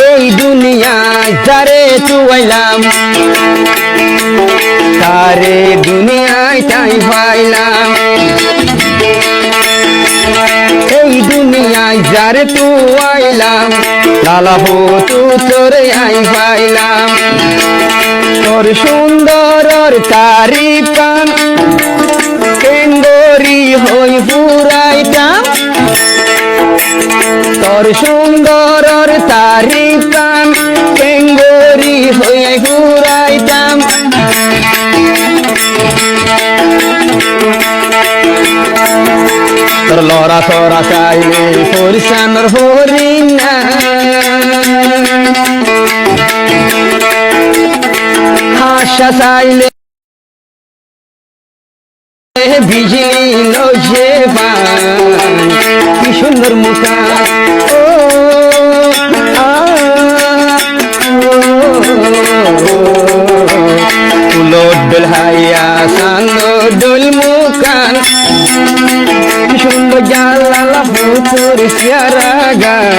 এই দুনিয়ায় যারে চুয়াইলাম তারে দুনিয়ায় তাই পাইলাম। এই দুনিয়ায় যারে চুয়াইলাম লালা হতু তোরে আই পাইলাম। তোর সুন্দর তারিফ গান কেঙ্গরি হই পুরাইতাম। তোর সুন্দর তারিফ গান কেঙ্গরি হই পুরাইতাম। তোর লড়া সরা চাইলে পরিশানর হরিণ না, হাসা চাইলে বিজলি লোজে পান। কি সুন্দর মুখা উলট ডোল হাইয়া সাঙ্গ ডোল মুখান। কি সুন্দর জালালা ফুতুর সিয়ারা গান।